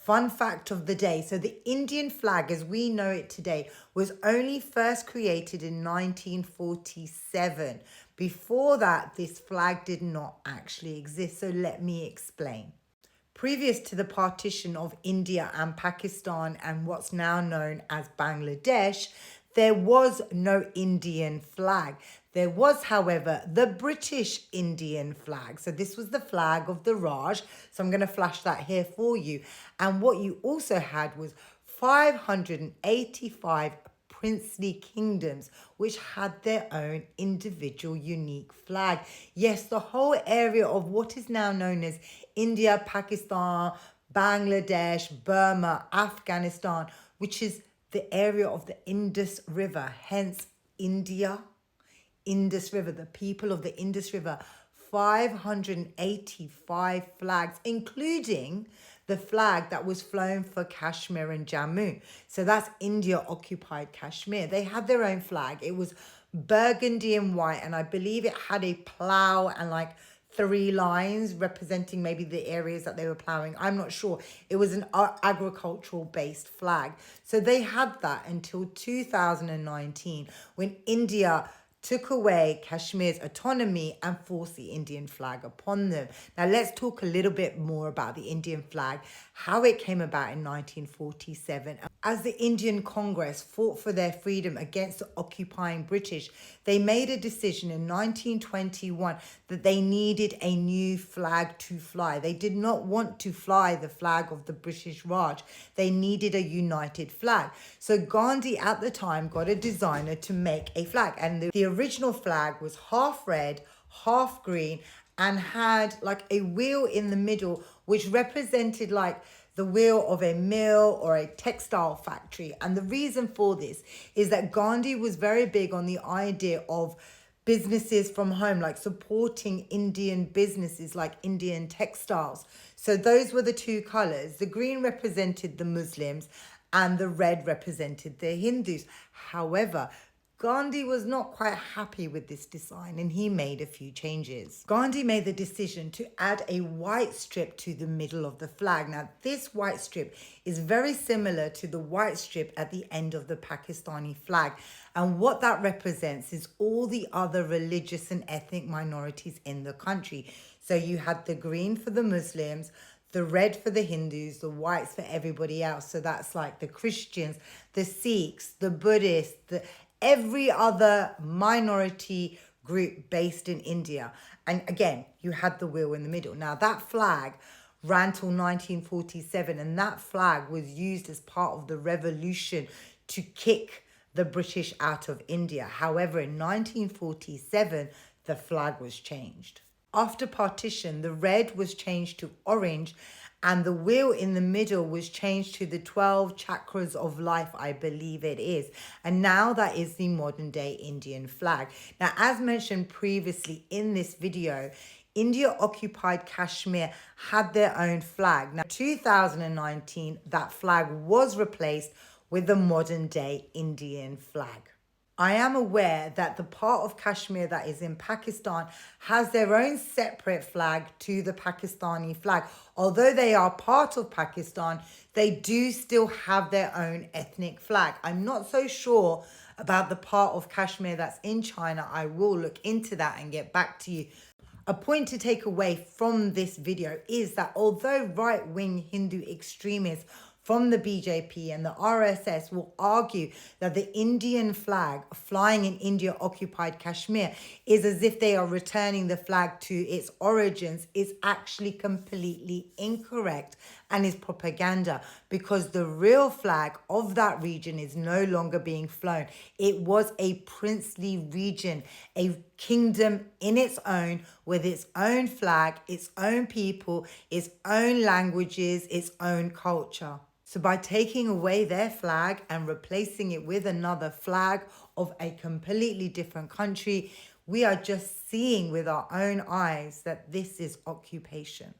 Fun fact of the day. So the Indian flag as we know it today was only first created in 1947. Before that, this flag did not actually exist. So let me explain. Previous to the partition of India and Pakistan and what's now known as Bangladesh, there was no Indian flag. There was, however, the British Indian flag. So this was the flag of the Raj. So I'm going to flash that here for you. And what you also had was 585 princely kingdoms which had their own individual unique flag. Yes, the whole area of what is now known as India, Pakistan, Bangladesh, Burma, Afghanistan, which is the area of the Indus River, hence India, Indus River, the people of the Indus River, 585 flags, including the flag that was flown for Kashmir and Jammu. So that's India occupied Kashmir. They had their own flag. It was burgundy and white, and I believe it had a plow and like 3 lines representing maybe the areas that they were plowing. I'm not sure. It was an agricultural based flag. So they had that until 2019 when India took away Kashmir's autonomy and forced the Indian flag upon them. Now let's talk a little bit more about the Indian flag, how it came about in 1947. As the Indian Congress fought for their freedom against the occupying British, they made a decision in 1921 that they needed a new flag to fly. They did not want to fly the flag of the British Raj. They needed a united flag. So Gandhi at the time got a designer to make a flag, and the original flag was half red, half green, and had like a wheel in the middle which represented like the wheel of a mill or a textile factory. And the reason for this is that Gandhi was very big on the idea of businesses from home, like supporting Indian businesses like Indian textiles. So those were the 2 colors. The green represented the Muslims and the red represented the Hindus. However, Gandhi was not quite happy with this design and he made a few changes. Gandhi made the decision to add a white strip to the middle of the flag. Now, this white strip is very similar to the white strip at the end of the Pakistani flag. And what that represents is all the other religious and ethnic minorities in the country. So you had the green for the Muslims, the red for the Hindus, the whites for everybody else. So that's like the Christians, the Sikhs, the Buddhists, every other minority group based in India. And again, you had the wheel in the middle. Now that flag ran till 1947, and that flag was used as part of the revolution to kick the British out of India. However, in 1947, the flag was changed. After partition, the red was changed to orange, and the wheel in the middle was changed to the 12 chakras of life, I believe it is. And now that is the modern day Indian flag. Now, as mentioned previously in this video, India occupied Kashmir had their own flag. Now, 2019, that flag was replaced with the modern day Indian flag. I am aware that the part of Kashmir that is in Pakistan has their own separate flag to the Pakistani flag. Although they are part of Pakistan, they do still have their own ethnic flag. I'm not so sure about the part of Kashmir that's in China. I will look into that and get back to you. A point to take away from this video is that although right-wing Hindu extremists from the BJP and the RSS will argue that the Indian flag flying in India-occupied Kashmir is as if they are returning the flag to its origins, is actually completely incorrect and is propaganda, because the real flag of that region is no longer being flown. It was a princely region, a kingdom in its own, with its own flag, its own people, its own languages, its own culture. So by taking away their flag and replacing it with another flag of a completely different country, we are just seeing with our own eyes that this is occupation.